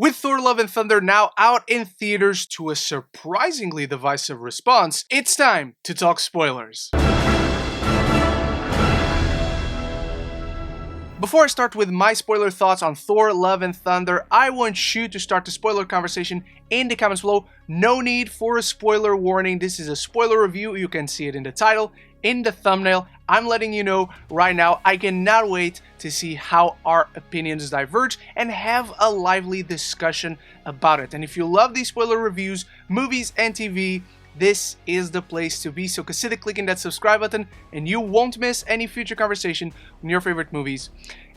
With Thor Love and Thunder now out in theaters to a surprisingly divisive response, it's time to talk spoilers. Before I start with my spoiler thoughts on Thor Love and Thunder, I want you to start the spoiler conversation in the comments below. No need for a spoiler warning. This is a spoiler review. You can see it in the title, in the thumbnail. I'm letting you know right now. I cannot wait to see how our opinions diverge and have a lively discussion about it. And if you love these spoiler reviews, movies and TV, this is the place to be. So consider clicking that subscribe button and you won't miss any future conversation on your favorite movies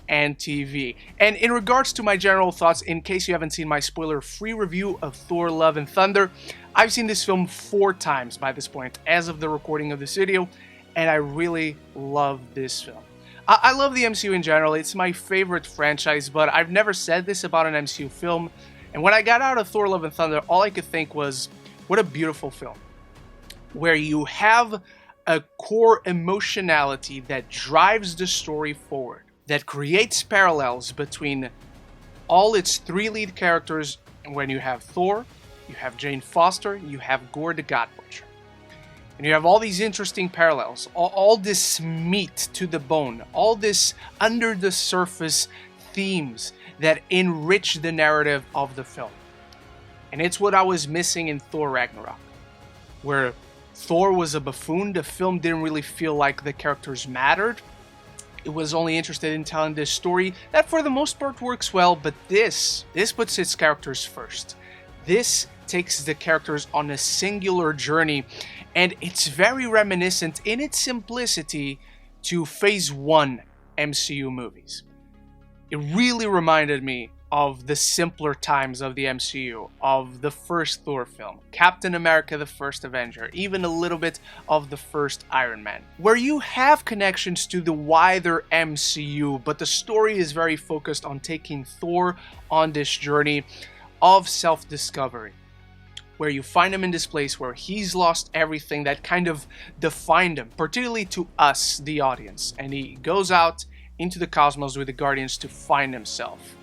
and TV. And in regards to my general thoughts, in case you haven't seen my spoiler-free review of Thor Love and Thunder, I've seen this film 4 times by this point as of the recording of this video, and I really love this film. I love the MCU in general. It's my favorite franchise, but I've never said this about an MCU film. And when I got out of Thor Love and Thunder, all I could think was, what a beautiful film, where you have a core emotionality that drives the story forward, that creates parallels between all its 3 lead characters. And when you have Thor, you have Jane Foster, you have Gorr the God Butcher. And you have all these interesting parallels, all this meat to the bone, all this under the surface themes that enrich the narrative of the film. And it's what I was missing in Thor Ragnarok, where Thor was a buffoon. The film didn't really feel like the characters mattered. It was only interested in telling this story that for the most part works well, but this puts its characters first. This takes the characters on a singular journey, and it's very reminiscent in its simplicity to Phase 1 MCU movies. It really reminded me of the simpler times of the MCU, of the first Thor film, Captain America the First Avenger, even a little bit of the first Iron Man, where you have connections to the wider MCU, but the story is very focused on taking Thor on this journey of self-discovery, where you find him in this place where he's lost everything that kind of defined him, particularly to us, the audience, and he goes out into the cosmos with the Guardians to find himself.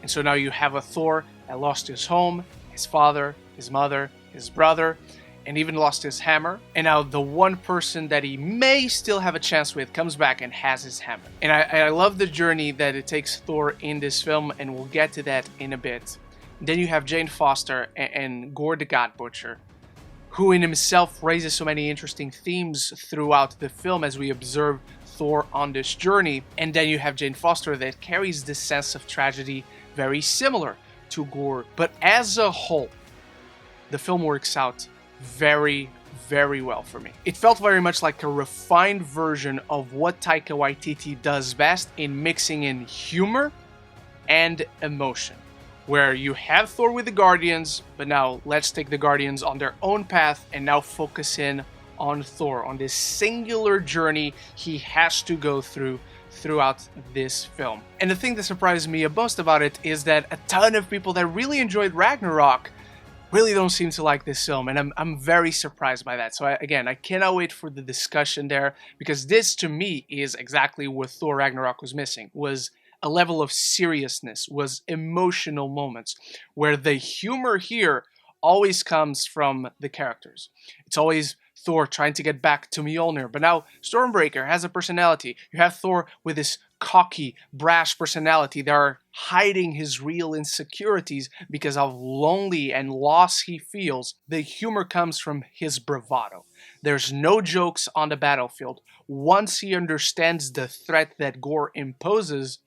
And so now you have a Thor that lost his home, his father, his mother, his brother, and even lost his hammer. And now the one person that he may still have a chance with comes back and has his hammer. And I love the journey that it takes Thor in this film, and we'll get to that in a bit. Then you have Jane Foster and Gorr the God Butcher, who in himself raises so many interesting themes throughout the film as we observe Thor on this journey. And then you have Jane Foster that carries this sense of tragedy very similar to Gorr. But as a whole, the film works out very, very well for me. It felt very much like a refined version of what Taika Waititi does best in mixing in humor and emotion, where you have Thor with the Guardians, but now let's take the Guardians on their own path and now focus in on Thor, on this singular journey he has to go throughout this film. And the thing that surprised me most about it is that a ton of people that really enjoyed Ragnarok really don't seem to like this film, and I'm very surprised by that. So I cannot wait for the discussion there, because this to me is exactly what Thor Ragnarok was missing, was a level of seriousness, was emotional moments, where the humor here always comes from the characters. It's always Thor trying to get back to Mjolnir, but now Stormbreaker has a personality. You have Thor with this cocky, brash personality that are hiding his real insecurities because of lonely and loss he feels. The humor comes from his bravado. There's no jokes on the battlefield. Once he understands the threat that Gorr imposes,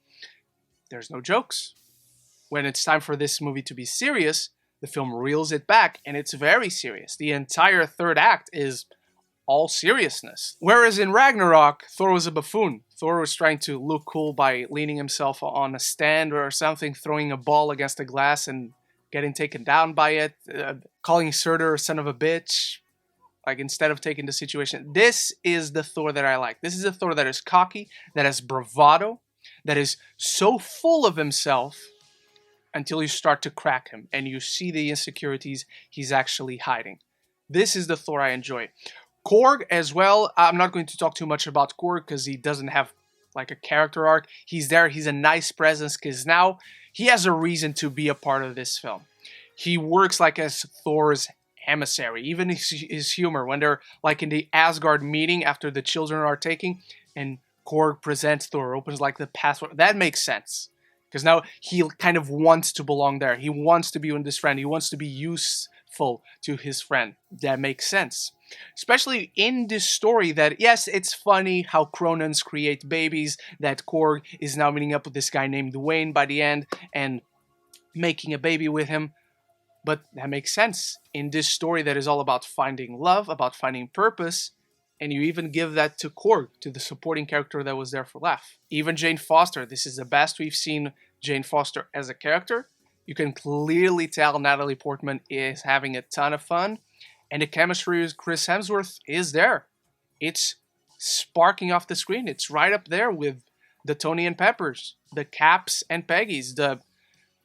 there's no jokes. When it's time for this movie to be serious, the film reels it back, and it's very serious. The entire third act is all seriousness. Whereas in Ragnarok, Thor was a buffoon. Thor was trying to look cool by leaning himself on a stand or something, throwing a ball against a glass and getting taken down by it, calling Surtur a son of a bitch, like instead of taking the situation. This is the Thor that I like. This is a Thor that is cocky, that has bravado, that is so full of himself until you start to crack him and you see the insecurities he's actually hiding. This is the Thor I enjoy. Korg as well. I'm not going to talk too much about Korg because he doesn't have like a character arc. He's there. He's a nice presence because now he has a reason to be a part of this film. He works like as Thor's emissary. Even his humor, when they're like in the Asgard meeting after the children are taking, and Korg presents Thor, opens like the password. That makes sense. Because now he kind of wants to belong there. He wants to be with his friend. He wants to be useful to his friend. That makes sense. Especially in this story that, yes, it's funny how Cronins create babies, that Korg is now meeting up with this guy named Wayne by the end and making a baby with him. But that makes sense in this story that is all about finding love, about finding purpose, and you even give that to Korg, to the supporting character that was there for laugh. Even Jane Foster, this is the best we've seen Jane Foster as a character. You can clearly tell Natalie Portman is having a ton of fun, and the chemistry with Chris Hemsworth is there. It's sparking off the screen. It's right up there with the Tony and Peppers, the Caps and Peggy's, the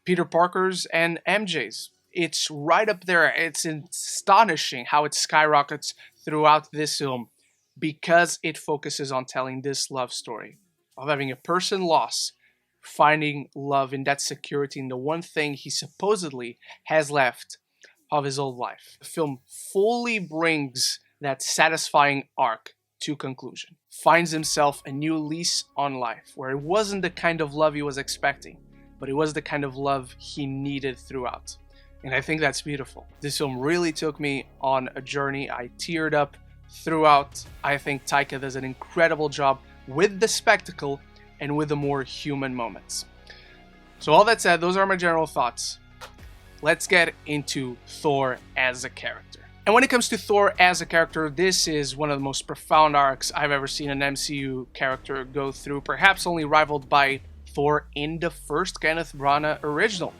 Peter Parkers and MJ's. It's right up there. It's astonishing how it skyrockets throughout this film because it focuses on telling this love story of having a person lost, finding love in that security in the one thing he supposedly has left of his old life. The film fully brings that satisfying arc to conclusion. Finds himself a new lease on life where it wasn't the kind of love he was expecting, but it was the kind of love he needed throughout. And I think that's beautiful. This film really took me on a journey. I teared up throughout. I think Taika does an incredible job with the spectacle and with the more human moments. So all that said, those are my general thoughts. Let's get into Thor as a character. And when it comes to Thor as a character, this is one of the most profound arcs I've ever seen an MCU character go through, perhaps only rivaled by Thor in the first Kenneth Branagh original,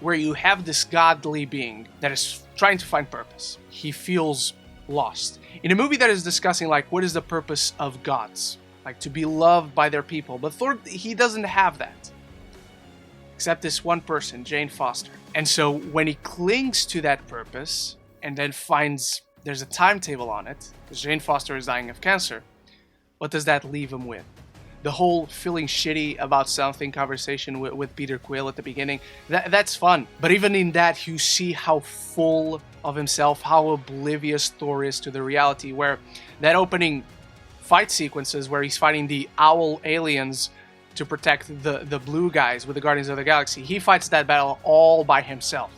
where you have this godly being that is trying to find purpose. He feels lost. In a movie that is discussing, like, what is the purpose of gods? Like, to be loved by their people. But Thor, he doesn't have that. Except this one person, Jane Foster. And so when he clings to that purpose, and then finds there's a timetable on it, because Jane Foster is dying of cancer, what does that leave him with? The whole feeling shitty about something conversation with Peter Quill at the beginning, that's fun. But even in that, you see how full of himself, how oblivious Thor is to the reality, where that opening fight sequences where he's fighting the owl aliens to protect the blue guys with the Guardians of the Galaxy, he fights that battle all by himself.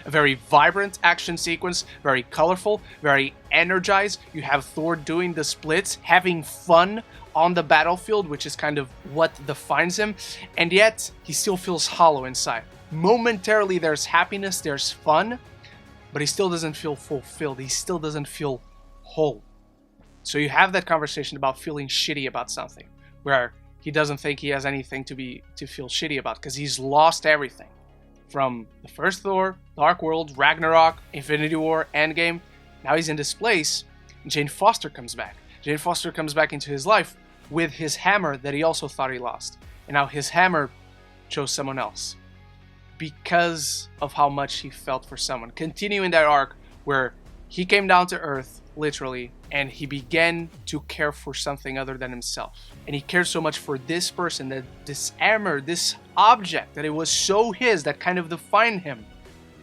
A very vibrant action sequence, very colorful, very energized. You have Thor doing the splits, having fun on the battlefield, which is kind of what defines him, and yet he still feels hollow inside. Momentarily there's happiness, there's fun, but he still doesn't feel fulfilled. He still doesn't feel whole. So you have that conversation about feeling shitty about something, where he doesn't think he has anything to feel shitty about, because he's lost everything. From the first Thor, Dark World, Ragnarok, Infinity War, Endgame, now he's in this place, and Jane Foster comes back. Jane Foster comes back into his life with his hammer that he also thought he lost. And now his hammer chose someone else because of how much he felt for someone. Continuing that arc where he came down to earth, literally, and he began to care for something other than himself. And he cared so much for this person, that this hammer, this object, that it was so his, that kind of defined him.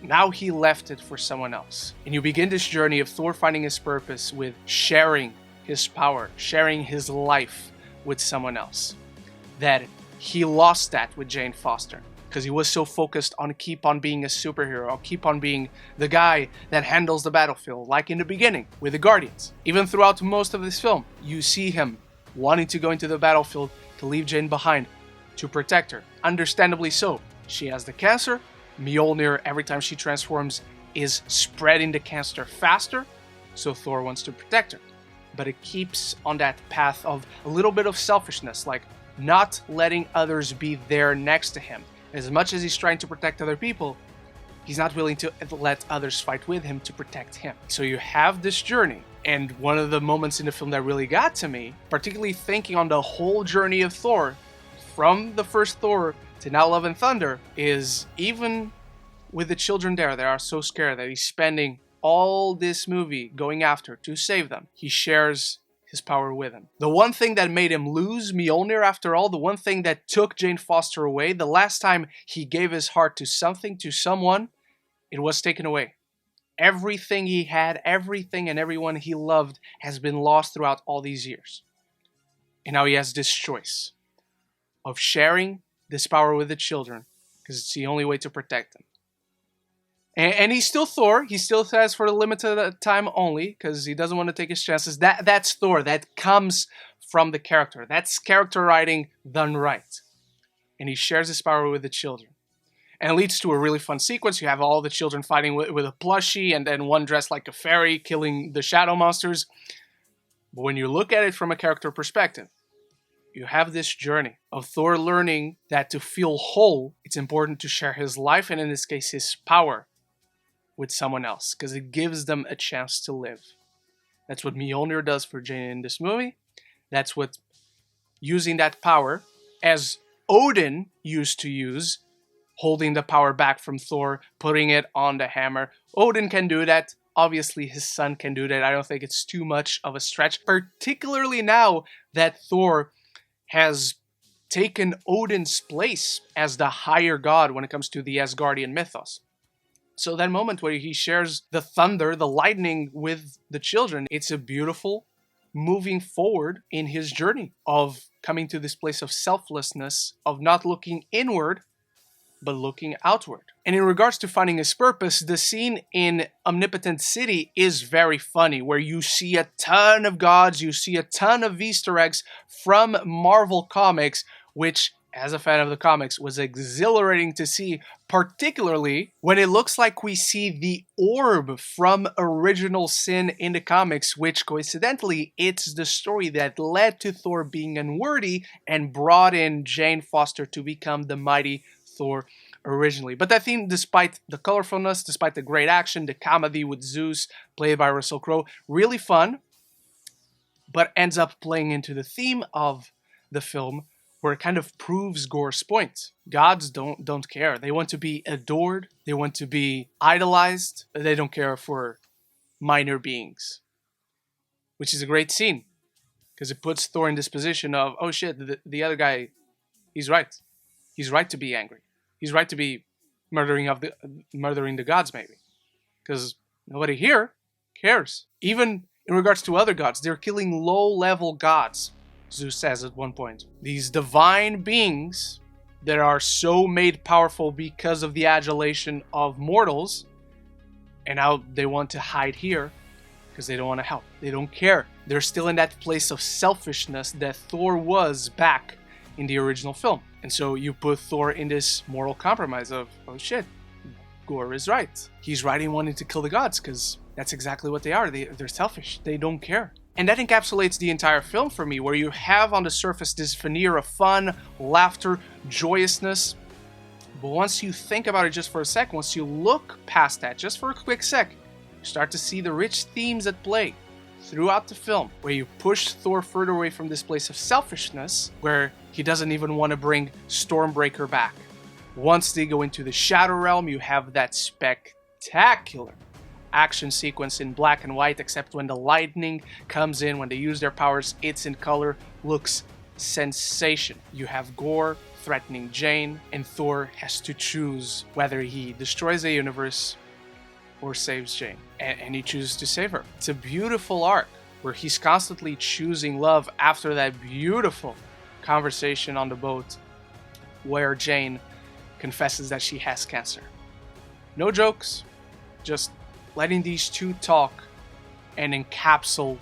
Now he left it for someone else. And you begin this journey of Thor finding his purpose with sharing his power, sharing his life with someone else. That he lost that with Jane Foster because he was so focused on keep on being a superhero, or keep on being the guy that handles the battlefield, like in the beginning with the Guardians. Even throughout most of this film, you see him wanting to go into the battlefield to leave Jane behind, to protect her. Understandably so. She has the cancer. Mjolnir, every time she transforms, is spreading the cancer faster, so Thor wants to protect her. But it keeps on that path of a little bit of selfishness, like not letting others be there next to him. As much as he's trying to protect other people, he's not willing to let others fight with him to protect him. So you have this journey, and one of the moments in the film that really got to me, particularly thinking on the whole journey of Thor, from the first Thor to now Love and Thunder, is even with the children there that are so scared that he's spending all this movie going after to save them. He shares his power with him. The one thing that made him lose Mjolnir after all, the one thing that took Jane Foster away, the last time he gave his heart to something, to someone, it was taken away. Everything he had, everything and everyone he loved has been lost throughout all these years. And now he has this choice of sharing this power with the children, because it's the only way to protect them. And he's still Thor. He still says for a limited time only, because he doesn't want to take his chances. That's Thor. That comes from the character. That's character writing done right. And he shares his power with the children. And it leads to a really fun sequence. You have all the children fighting with a plushie, and then one dressed like a fairy killing the shadow monsters. But when you look at it from a character perspective, you have this journey of Thor learning that to feel whole, it's important to share his life, and in this case, his power, with someone else, because it gives them a chance to live. That's what Mjolnir does for Jane in this movie. That's what using that power, as Odin used to use, holding the power back from Thor, putting it on the hammer. Odin can do that. Obviously, his son can do that. I don't think it's too much of a stretch, particularly now that Thor has taken Odin's place as the higher god when it comes to the Asgardian mythos. So that moment where he shares the thunder, the lightning with the children, it's a beautiful moving forward in his journey of coming to this place of selflessness, of not looking inward, but looking outward. And in regards to finding his purpose, the scene in Omnipotent City is very funny, where you see a ton of gods, you see a ton of Easter eggs from Marvel Comics, which, as a fan of the comics, was exhilarating to see, particularly when it looks like we see the orb from Original Sin in the comics, which coincidentally, it's the story that led to Thor being unworthy and brought in Jane Foster to become the mighty Thor originally. But that theme, despite the colorfulness, despite the great action, the comedy with Zeus, played by Russell Crowe, really fun, but ends up playing into the theme of the film, where it kind of proves Gorr's point. Gods don't care. They want to be adored. They want to be idolized. They don't care for minor beings. Which is a great scene, because it puts Thor in this position of, oh shit, the other guy, he's right. He's right to be angry. He's right to be murdering the gods, maybe. Because nobody here cares. Even in regards to other gods, they're killing low-level gods, Zeus says at one point. These divine beings that are so made powerful because of the adulation of mortals, and now they want to hide here because they don't want to help. They don't care. They're still in that place of selfishness that Thor was back in the original film. And so you put Thor in this moral compromise of, oh shit, Gorr is right. He's right in wanting to kill the gods, because that's exactly what they are. They're selfish. They don't care. And that encapsulates the entire film for me, where you have on the surface this veneer of fun, laughter, joyousness. But once you think about it just for a sec, once you look past that, just for a quick sec, you start to see the rich themes at play throughout the film, where you push Thor further away from this place of selfishness, where he doesn't even want to bring Stormbreaker back. Once they go into the Shadow Realm, you have that spectacular action sequence in black and white, except when the lightning comes in, when they use their powers, it's in color, looks sensational. You have Gorr threatening Jane, and Thor has to choose whether he destroys the universe or saves Jane. And he chooses to save her. It's a beautiful arc where he's constantly choosing love after that beautiful conversation on the boat where Jane confesses that she has cancer. No jokes, just letting these two talk and encapsulate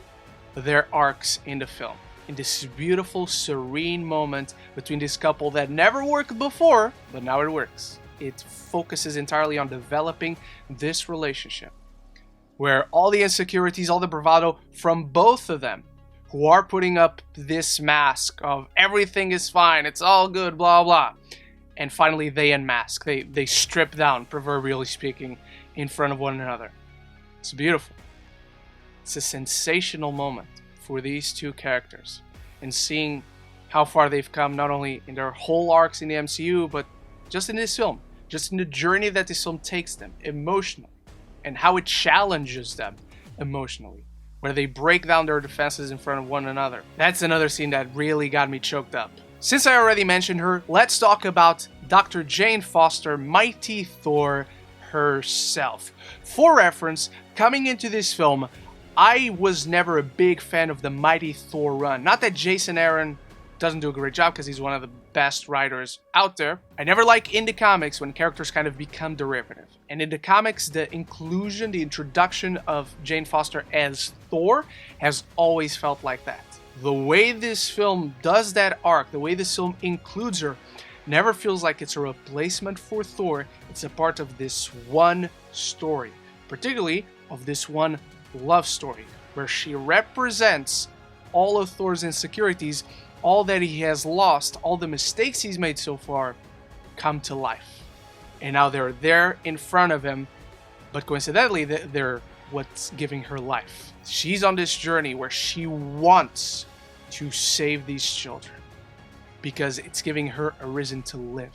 their arcs in the film. In this beautiful, serene moment between this couple that never worked before, but now it works. It focuses entirely on developing this relationship, where all the insecurities, all the bravado from both of them, who are putting up this mask of everything is fine, it's all good, blah, blah. And finally they unmask, they strip down, proverbially speaking, in front of one another. It's beautiful. It's a sensational moment for these two characters, and seeing how far they've come, not only in their whole arcs in the MCU, but just in this film, just in the journey that this film takes them emotionally, and how it challenges them emotionally. where they break down their defenses in front of one another. That's another scene that really got me choked up. Since I already mentioned her, let's talk about Dr. Jane Foster, Mighty Thor herself. For reference, coming into this film, I was never a big fan of the Mighty Thor run. Not that Jason Aaron doesn't do a great job, because he's one of the best writers out there. I never like in the comics when characters kind of become derivative. And in the comics, the inclusion, the introduction of Jane Foster as Thor has always felt like that. The way this film does that arc, the way this film includes her, never feels like it's a replacement for Thor. It's a part of this one story, particularly of this one love story, where she represents all of Thor's insecurities, all that he has lost, all the mistakes he's made so far come to life. And now they're there in front of him, but coincidentally, they're what's giving her life. She's on this journey where she wants to save these children because it's giving her a reason to live.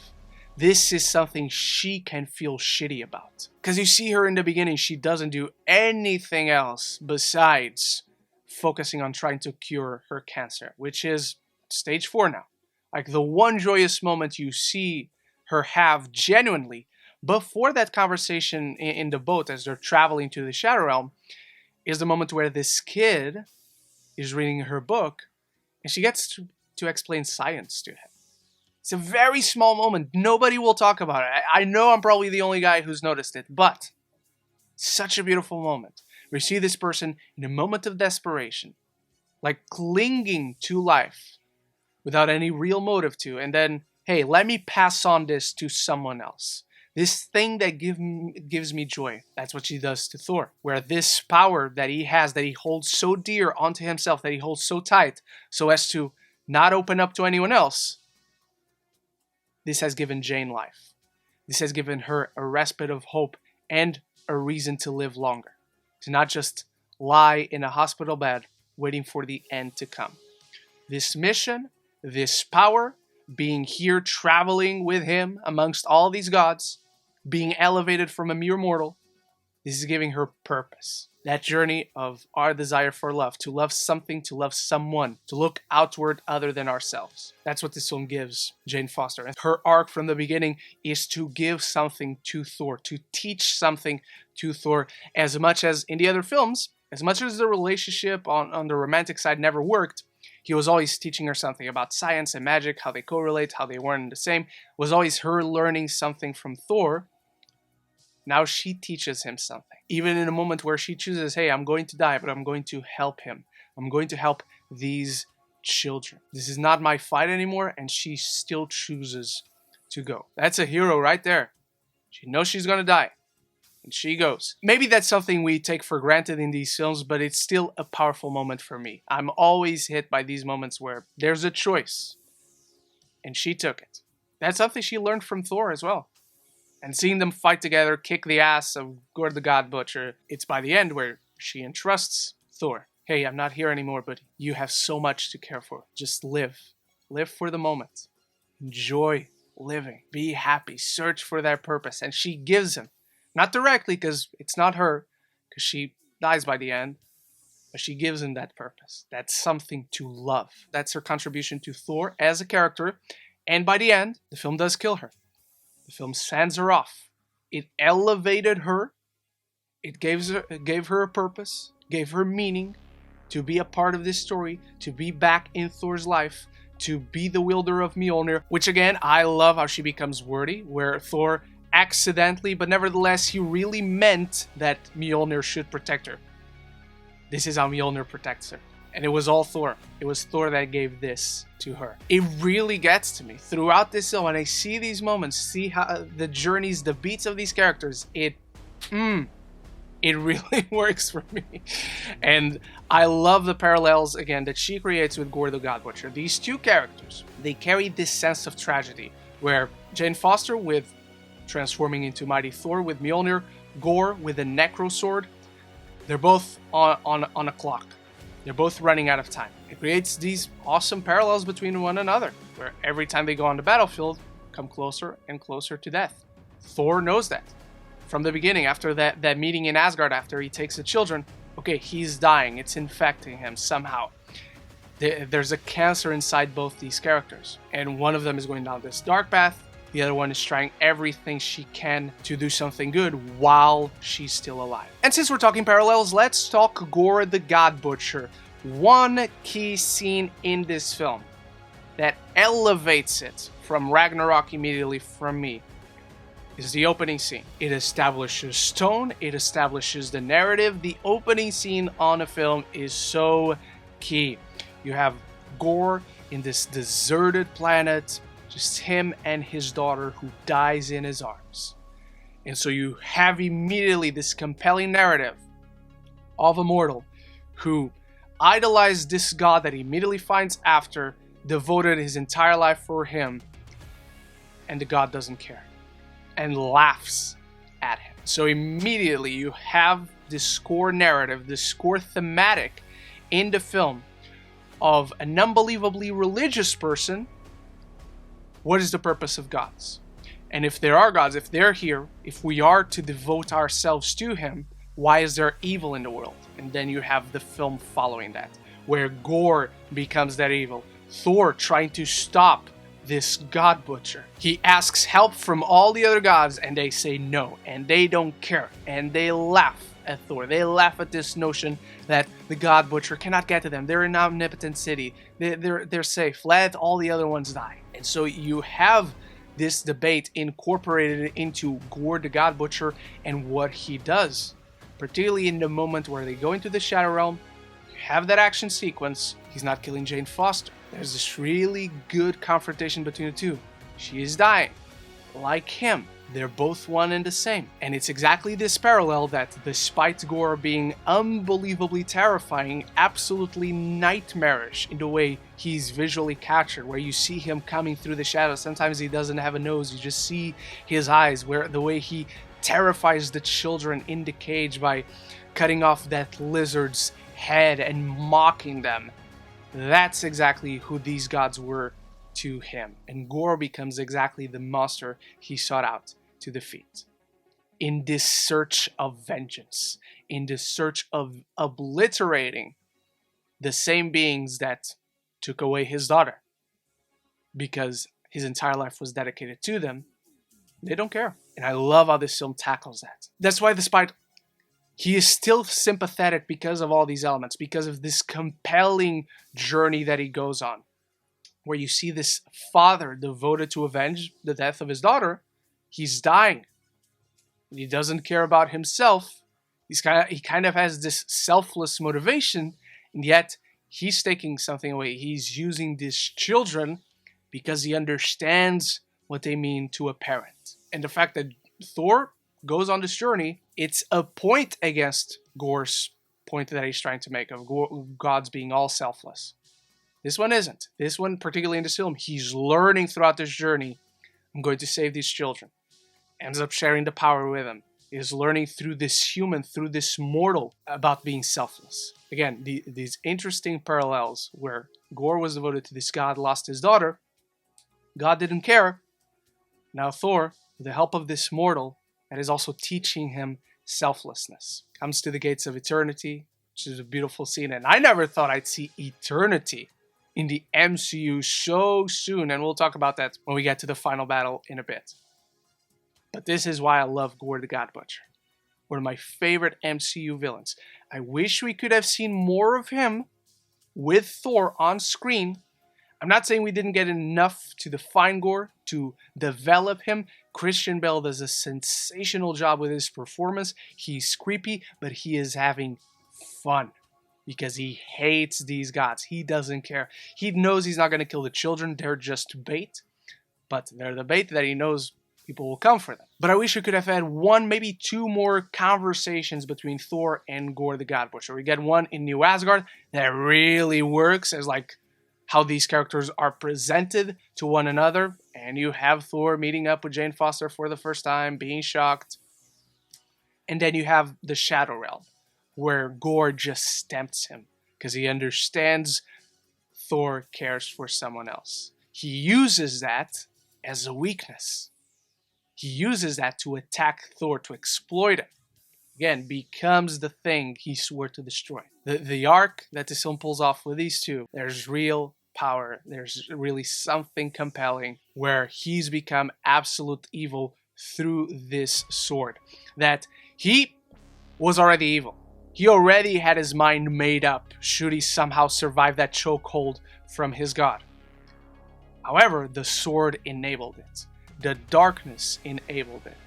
This is something she can feel shitty about. Because you see her in the beginning, she doesn't do anything else besides focusing on trying to cure her cancer, which is stage 4 now. Like, the one joyous moment you see her have genuinely before that conversation in the boat as they're traveling to the Shadow Realm is the moment where this kid is reading her book and she gets to explain science to him. It's a very small moment. Nobody will talk about it. I know I'm probably the only guy who's noticed it, but such a beautiful moment. We see this person in a moment of desperation, like clinging to life without any real motive to, and then, hey, let me pass on this to someone else. This thing that gives me joy. That's what she does to Thor. Where this power that he has, that he holds so dear onto himself, that he holds so tight, so as to not open up to anyone else, this has given Jane life. This has given her a respite of hope and a reason to live longer. To not just lie in a hospital bed waiting for the end to come. This mission, this power, being here traveling with him amongst all these gods, being elevated from a mere mortal, this is giving her purpose. That journey of our desire for love, to love something, to love someone, to look outward other than ourselves. That's what this film gives Jane Foster. And her arc from the beginning is to give something to Thor, to teach something to Thor, as much as in the other films, as much as the relationship on the romantic side never worked, he was always teaching her something about science and magic, how they correlate, how they weren't the same. It was always her learning something from Thor. Now she teaches him something. Even in a moment where she chooses, hey, I'm going to die, but I'm going to help him. I'm going to help these children. This is not my fight anymore, and she still chooses to go. That's a hero right there. She knows she's going to die, and she goes. Maybe that's something we take for granted in these films, but it's still a powerful moment for me. I'm always hit by these moments where there's a choice, and she took it. That's something she learned from Thor as well. And seeing them fight together, kick the ass of Gorr the God Butcher, it's by the end where she entrusts Thor. Hey, I'm not here anymore, but you have so much to care for. Just live. Live for the moment. Enjoy living. Be happy. Search for that purpose. And she gives him. Not directly, because it's not her, because she dies by the end, but she gives him that purpose. That's something to love. That's her contribution to Thor as a character. And by the end, the film does kill her. The film sends her off. It elevated her. It gave her a purpose, gave her meaning to be a part of this story, to be back in Thor's life, to be the wielder of Mjolnir, which again, I love how she becomes wordy, where Thor accidentally, but nevertheless, he really meant that Mjolnir should protect her. This is how Mjolnir protects her. And it was all Thor. It was Thor that gave this to her. It really gets to me. Throughout this film, when I see these moments, see how the journeys, the beats of these characters, it really works for me. And I love the parallels, again, that she creates with Gorr the God Butcher. These two characters, they carry this sense of tragedy, where Jane Foster with transforming into Mighty Thor with Mjolnir, Gorr with a necro sword, they're both on a clock. They're both running out of time. It creates these awesome parallels between one another, where every time they go on the battlefield, come closer and closer to death. Thor knows that. From the beginning, after that meeting in Asgard, after he takes the children, Okay, he's dying. It's infecting him somehow. There's a cancer inside both these characters. And one of them is going down this dark path. The other one is trying everything she can to do something good while she's still alive. And since we're talking parallels, let's talk Gorr the God Butcher. One key scene in this film that elevates it from Ragnarok immediately from me is the opening scene. It establishes tone, it establishes the narrative. The opening scene on a film is so key. You have Gorr in this deserted planet, just him and his daughter who dies in his arms. And so you have immediately this compelling narrative of a mortal who idolized this god that he immediately finds after, devoted his entire life for him, and the god doesn't care and laughs at him. So immediately you have this core narrative, this core thematic in the film of an unbelievably religious person. What is the purpose of gods? And if there are gods, if they're here, if we are to devote ourselves to him, why is there evil in the world? And then you have the film following that, where Gorr becomes that evil. Thor trying to stop this God Butcher. He asks help from all the other gods and they say no, and they don't care, and they laugh at Thor. They laugh at this notion that the God Butcher cannot get to them. They're in an omnipotent city. They're safe. Let all the other ones die. And so you have this debate incorporated into Gorr the God Butcher and what he does. Particularly in the moment where they go into the Shadow Realm, you have that action sequence. He's not killing Jane Foster. There's this really good confrontation between the two. She is dying, like him. They're both one and the same. And it's exactly this parallel that, despite Gorr being unbelievably terrifying, absolutely nightmarish in the way he's visually captured, where you see him coming through the shadows. Sometimes he doesn't have a nose, you just see his eyes, where the way he terrifies the children in the cage by cutting off that lizard's head and mocking them. That's exactly who these gods were to him. And Gorr becomes exactly the monster he sought out to defeat. In this search of vengeance, in this search of obliterating the same beings that took away his daughter, because his entire life was dedicated to them, they don't care. And I love how this film tackles that. That's why, despite he is still sympathetic because of all these elements, because of this compelling journey that he goes on, where you see this father devoted to avenge the death of his daughter. He's dying. He doesn't care about himself. He kind of has this selfless motivation, and yet he's taking something away. He's using these children because he understands what they mean to a parent. And the fact that Thor goes on this journey, it's a point against Gorr's point that he's trying to make of gods being all selfless. This one isn't. This one, particularly in this film, he's learning throughout this journey, I'm going to save these children. Ends up sharing the power with them. Is learning through this human, through this mortal, about being selfless. Again, these interesting parallels where Gorr was devoted to this god, lost his daughter. God didn't care. Now Thor, with the help of this mortal, that is also teaching him selflessness, comes to the gates of eternity, which is a beautiful scene. And I never thought I'd see eternity in the MCU so soon. And we'll talk about that when we get to the final battle in a bit. But this is why I love Gorr the God Butcher. One of my favorite MCU villains. I wish we could have seen more of him with Thor on screen. I'm not saying we didn't get enough to define Gorr, to develop him. Christian Bale does a sensational job with his performance. He's creepy, but he is having fun because he hates these gods. He doesn't care. He knows he's not going to kill the children. They're just bait, but they're the bait that he knows people will come for them. But I wish we could have had one, maybe two more conversations between Thor and Gorr the God Butcher. We get one in New Asgard that really works as like how these characters are presented to one another. And you have Thor meeting up with Jane Foster for the first time, being shocked. And then you have the Shadow Realm, where Gorr just tempts him because he understands Thor cares for someone else. He uses that as a weakness. He uses that to attack Thor, to exploit him. again, becomes the thing he swore to destroy. The arc that this film pulls off with these two, there's real power. There's really something compelling where he's become absolute evil through this sword. That he was already evil. He already had his mind made up should he somehow survive that chokehold from his god. However, the sword enabled it. The darkness enabled it.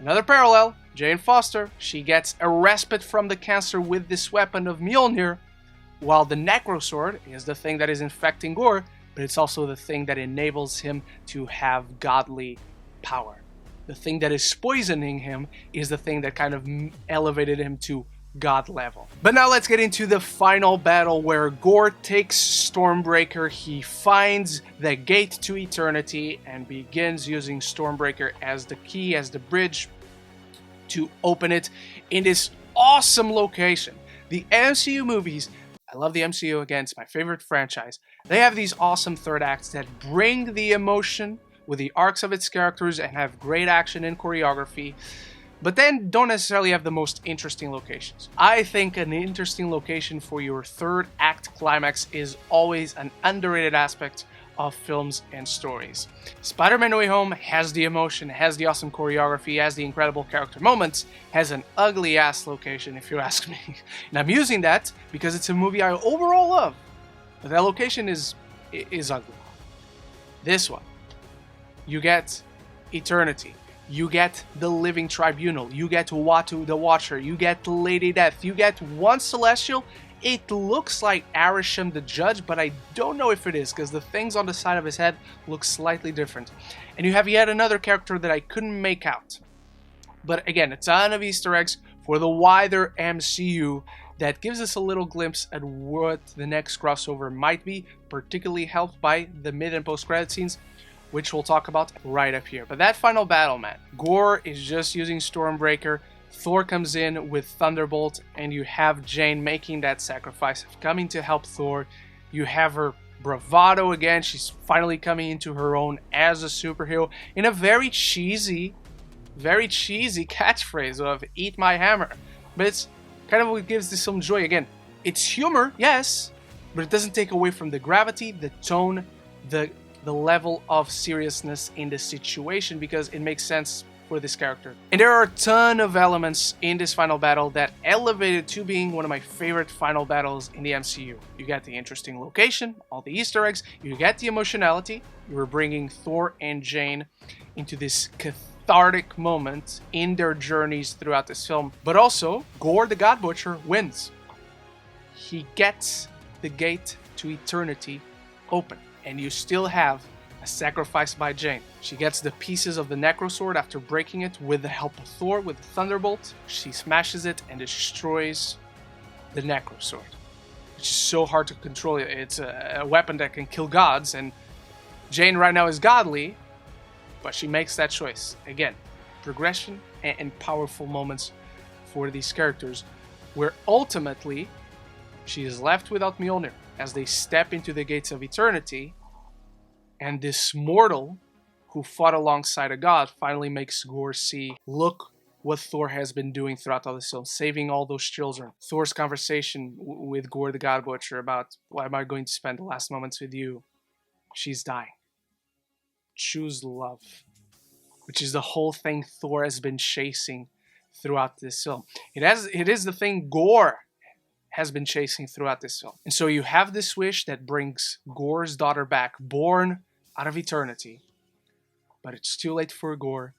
Another parallel, Jane Foster, she gets a respite from the cancer with this weapon of Mjolnir, while the Necrosword is the thing that is infecting Gorr, but it's also the thing that enables him to have godly power. The thing that is poisoning him is the thing that kind of elevated him to god level. But now let's get into the final battle where Gorr takes Stormbreaker, he finds the gate to eternity and begins using Stormbreaker as the key, as the bridge to open it in this awesome location. The MCU movies, I love the MCU again, it's my favorite franchise. They have these awesome third acts that bring the emotion with the arcs of its characters and have great action and choreography, but then don't necessarily have the most interesting locations. I think an interesting location for your third act climax is always an underrated aspect of films and stories. Spider-Man No Way Home has the emotion, has the awesome choreography, has the incredible character moments, has an ugly ass location if you ask me. And I'm using that because it's a movie I overall love, but that location is ugly. This one, you get eternity. You get the Living Tribunal, you get Watu the Watcher, you get Lady Death, you get one Celestial. It looks like Arishem the Judge, but I don't know if it is, because the things on the side of his head look slightly different. And you have yet another character that I couldn't make out. But again, a ton of Easter eggs for the wider MCU that gives us a little glimpse at what the next crossover might be, particularly helped by the mid and post-credit scenes, which we'll talk about right up here. But that final battle, man, Gorr is just using Stormbreaker, Thor comes in with Thunderbolt, and you have Jane making that sacrifice of coming to help Thor. You have her bravado again, she's finally coming into her own as a superhero in a very cheesy catchphrase of "eat my hammer." But it's kind of what gives this some joy. Again, it's humor, yes, but it doesn't take away from the gravity, the tone, the level of seriousness in the situation, because it makes sense for this character. And there are a ton of elements in this final battle that elevate it to being one of my favorite final battles in the MCU. You get the interesting location, all the Easter eggs, you get the emotionality, you're bringing Thor and Jane into this cathartic moment in their journeys throughout this film, but also Gorr the God Butcher wins. He gets the gate to eternity open. And you still have a sacrifice by Jane. She gets the pieces of the Necrosword after breaking it with the help of Thor with the Thunderbolt. She smashes it and destroys the Necrosword, which is so hard to control. It's a weapon that can kill gods, and Jane right now is godly, but she makes that choice. Again, progression and powerful moments for these characters, where ultimately she is left without Mjolnir as they step into the gates of eternity, and this mortal who fought alongside a god finally makes Gorr see, look what Thor has been doing throughout all this film, saving all those children. Thor's conversation with Gorr the God Butcher about, why am I going to spend the last moments with you? She's dying. Choose love, which is the whole thing Thor has been chasing throughout this film. It is the thing Gorr has been chasing throughout this film. And so you have this wish that brings Gorr's daughter back, born out of eternity. But it's too late for Gorr.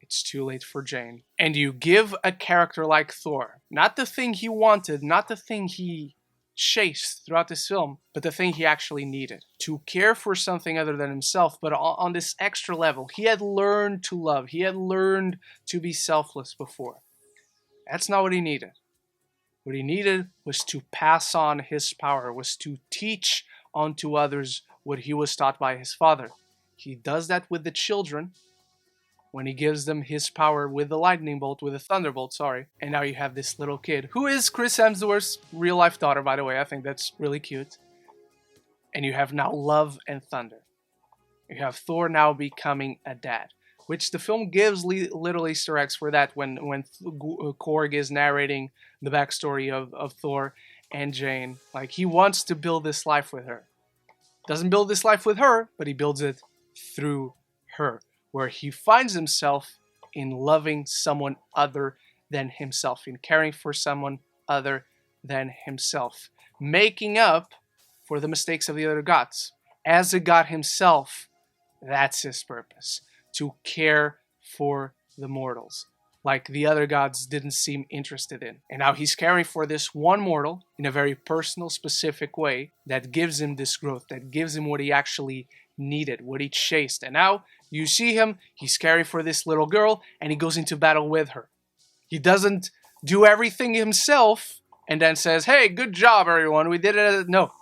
It's too late for Jane. And you give a character like Thor, not the thing he wanted, not the thing he chased throughout this film, but the thing he actually needed. To care for something other than himself, but on this extra level. He had learned to love. He had learned to be selfless before. That's not what he needed. What he needed was to pass on his power, was to teach onto others what he was taught by his father. He does that with the children when he gives them his power with the lightning bolt, with the thunderbolt, sorry. And now you have this little kid, who is Chris Hemsworth's real-life daughter, by the way. I think that's really cute. And you have now love and thunder. You have Thor now becoming a dad. which the film gives little Easter eggs for that when Korg is narrating the backstory of Thor and Jane. Like, he wants to build this life with her. Doesn't build this life with her, but he builds it through her, where he finds himself in loving someone other than himself, in caring for someone other than himself, making up for the mistakes of the other gods. As a god himself, that's his purpose, to care for the mortals, like the other gods didn't seem interested in. And now he's caring for this one mortal in a very personal, specific way that gives him this growth, that gives him what he actually needed, what he chased. And now you see him, he's caring for this little girl, and he goes into battle with her. He doesn't do everything himself and then says, hey, good job, everyone, we did it. No.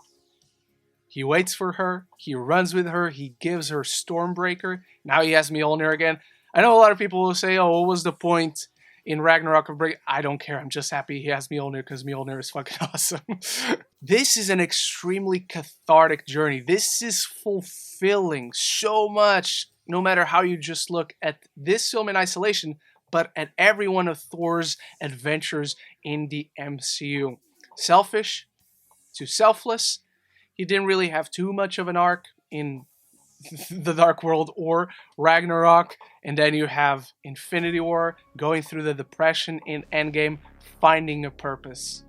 He waits for her, he runs with her, he gives her Stormbreaker. Now he has Mjolnir again. I know a lot of people will say, oh, what was the point in Ragnarok of break? I don't care, I'm just happy he has Mjolnir because Mjolnir is fucking awesome. This is an extremely cathartic journey. This is fulfilling so much, no matter how you just look at this film in isolation, but at every one of Thor's adventures in the MCU. Selfish to selfless. He didn't really have too much of an arc in the Dark World or Ragnarok, and then you have Infinity War, going through the depression in Endgame, finding a purpose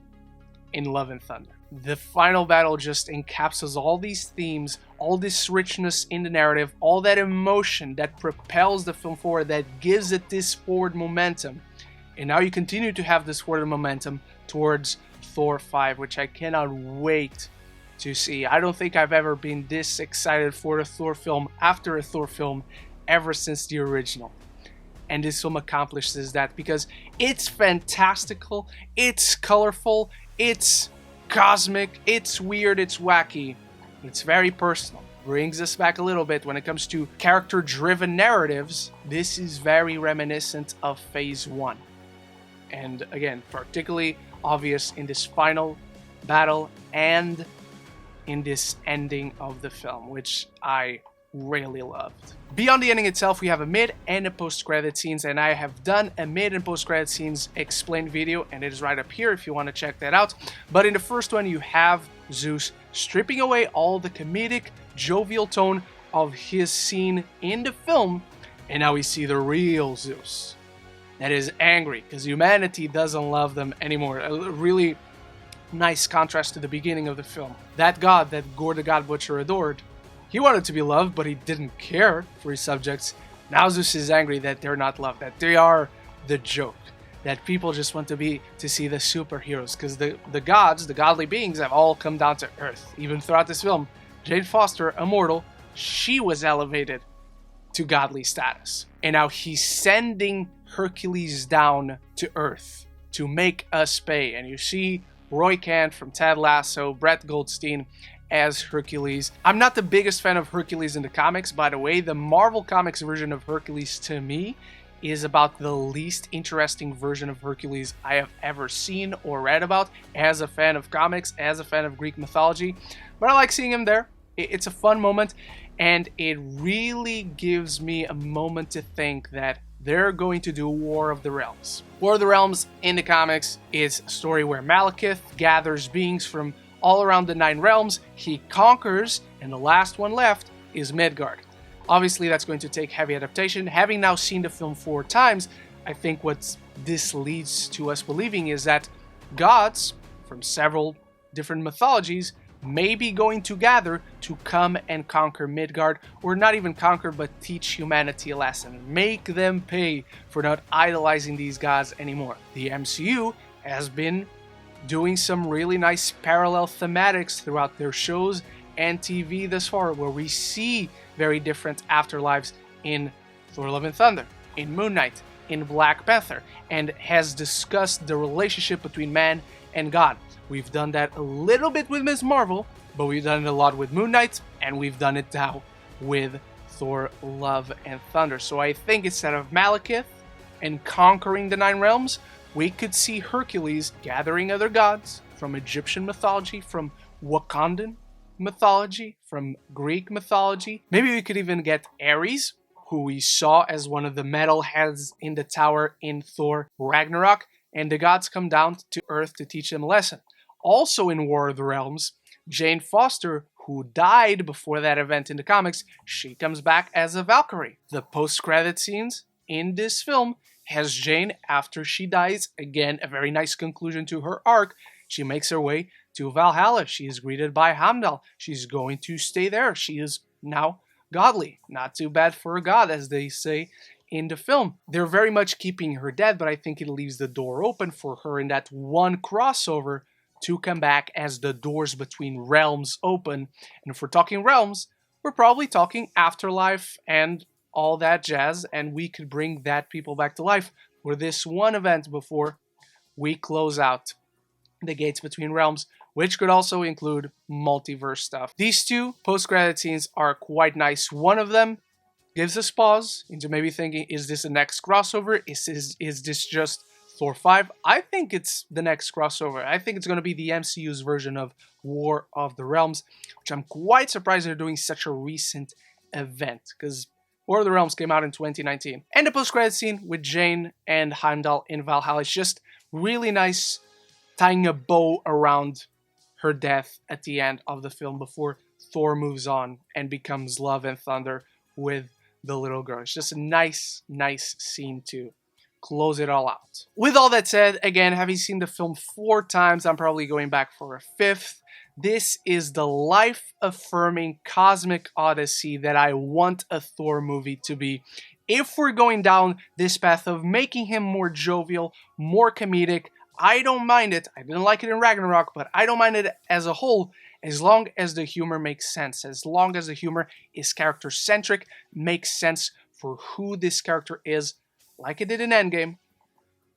in Love and Thunder. The final battle just encapsulates all these themes, all this richness in the narrative, all that emotion that propels the film forward, that gives it this forward momentum. And now you continue to have this forward momentum towards Thor 5, which I cannot wait to see. I don't think I've ever been this excited for a Thor film after a Thor film ever since the original. And this film accomplishes that because it's fantastical, it's colorful, it's cosmic, it's weird, it's wacky, it's very personal. Brings us back a little bit when it comes to character-driven narratives. This is very reminiscent of Phase 1. And again, particularly obvious in this final battle and in this ending of the film, which I really loved. Beyond the ending itself, we have a mid and a post-credit scenes, and I have done a mid and post-credit scenes explained video, and it is right up here if you want to check that out. But in the first one, you have Zeus stripping away all the comedic, jovial tone of his scene in the film, and now we see the real Zeus that is angry because humanity doesn't love them anymore. A really nice contrast to the beginning of the film. That god that Gorr the God Butcher adored, he wanted to be loved, but he didn't care for his subjects. Now Zeus is angry that they're not loved, that they are the joke, that people just want to see the superheroes, because the gods, the godly beings, have all come down to earth. Even throughout this film, Jane Foster, a mortal, she was elevated to godly status. And now he's sending Hercules down to earth to make us pay. And you see Roy Kent from Ted Lasso, Brett Goldstein as Hercules. I'm not the biggest fan of Hercules in the comics, by the way. The Marvel Comics version of Hercules, to me, is about the least interesting version of Hercules I have ever seen or read about as a fan of comics, as a fan of Greek mythology. But I like seeing him there. It's a fun moment, and it really gives me a moment to think that they're going to do War of the Realms. War of the Realms in the comics is a story where Malekith gathers beings from all around the 9 realms. He conquers, and the last one left is Midgard. Obviously, that's going to take heavy adaptation. Having now seen the film 4 times, I think what this leads to us believing is that gods from several different mythologies may be going to gather to come and conquer Midgard, or not even conquer, but teach humanity a lesson. Make them pay for not idolizing these gods anymore. The MCU has been doing some really nice parallel thematics throughout their shows and TV thus far, where we see very different afterlives in Thor Love and Thunder, in Moon Knight, in Black Panther, and has discussed the relationship between man and God. We've done that a little bit with Ms. Marvel, but we've done it a lot with Moon Knight, and we've done it now with Thor Love and Thunder. So I think instead of Malekith and conquering the 9 realms, we could see Hercules gathering other gods from Egyptian mythology, from Wakandan mythology, from Greek mythology. Maybe we could even get Ares, who we saw as one of the metal heads in the tower in Thor Ragnarok, and the gods come down to Earth to teach them a lesson. Also in War of the Realms, Jane Foster, who died before that event in the comics, she comes back as a Valkyrie. The post-credit scenes in this film has Jane after she dies. Again, a very nice conclusion to her arc. She makes her way to Valhalla. She is greeted by Heimdall. She's going to stay there. She is now godly. Not too bad for a god, as they say in the film. They're very much keeping her dead, but I think it leaves the door open for her in that one crossover to come back as the doors between realms open. And if we're talking realms, we're probably talking afterlife and all that jazz, and we could bring that people back to life for this one event before we close out the gates between realms, which could also include multiverse stuff. These two post-credit scenes are quite nice. One of them gives us pause into maybe thinking, is this the next crossover? Is this just Thor 5? I think it's the next crossover. I think it's going to be the MCU's version of War of the Realms, which I'm quite surprised they're doing such a recent event, because War of the Realms came out in 2019. And the post-credit scene with Jane and Heimdall in Valhalla is just really nice, tying a bow around her death at the end of the film before Thor moves on and becomes Love and Thunder with the little girl. It's just a nice scene to close it all out. With all that said, again, having seen the film 4 times, I'm probably going back for a 5th. This is the life-affirming cosmic odyssey that I want a Thor movie to be. If we're going down this path of making him more jovial, more comedic, I don't mind it. I didn't like it in Ragnarok, but I don't mind it as a whole, as long as the humor makes sense, as long as the humor is character-centric, makes sense for who this character is, like it did in Endgame,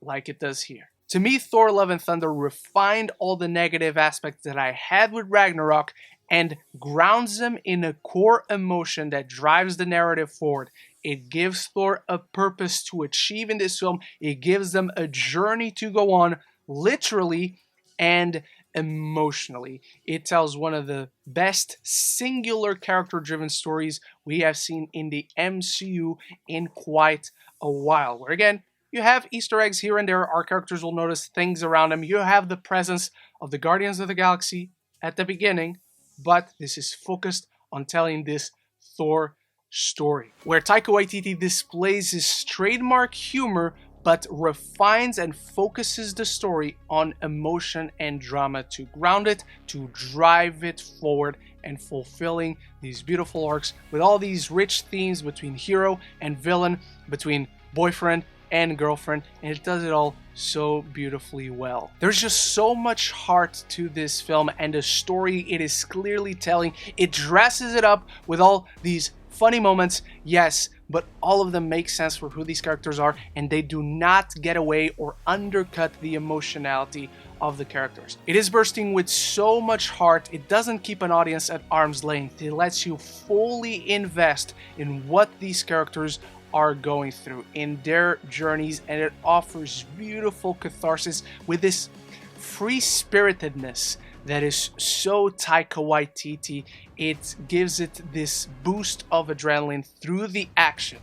like it does here. To me, Thor Love and Thunder refined all the negative aspects that I had with Ragnarok and grounds them in a core emotion that drives the narrative forward. It gives Thor a purpose to achieve in this film. It gives them a journey to go on, literally and emotionally. It tells one of the best singular character-driven stories we have seen in the MCU in quite a while. Where again, you have Easter eggs here and there. Our characters will notice things around them. You have the presence of the Guardians of the Galaxy at the beginning, but this is focused on telling this Thor story, where Taika Waititi displays his trademark humor, but refines and focuses the story on emotion and drama to ground it, to drive it forward, and fulfilling these beautiful arcs with all these rich themes between hero and villain, between boyfriend and girlfriend, and it does it all so beautifully well. There's just so much heart to this film and the story it is clearly telling. It dresses it up with all these funny moments, yes, but all of them make sense for who these characters are, and they do not get away or undercut the emotionality of the characters. It is bursting with so much heart. It doesn't keep an audience at arm's length. It lets you fully invest in what these characters are going through in their journeys, and it offers beautiful catharsis with this free-spiritedness that is so Taika Waititi. It gives it this boost of adrenaline through the action,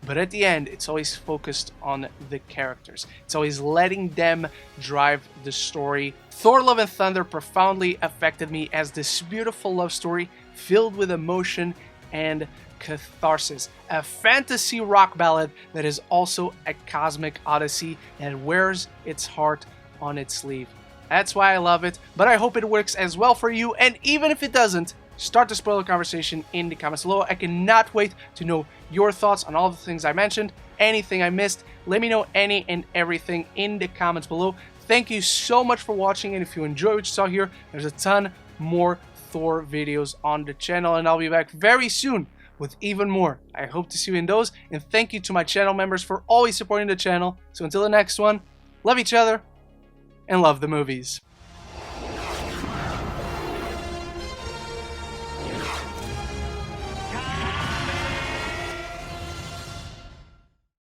but at the end it's always focused on the characters. It's always letting them drive the story. Thor Love and Thunder profoundly affected me as this beautiful love story filled with emotion and catharsis, a fantasy rock ballad that is also a cosmic odyssey that wears its heart on its sleeve. That's why I love it, but I hope it works as well for you, and even if it doesn't, start the spoiler conversation in the comments below. I cannot wait to know your thoughts on all the things I mentioned, anything I missed. Let me know any and everything in the comments below. Thank you so much for watching, and if you enjoyed what you saw here, there's a ton more Thor videos on the channel, and I'll be back very soon with even more. I hope to see you in those, and thank you to my channel members for always supporting the channel. So until the next one, love each other, and love the movies.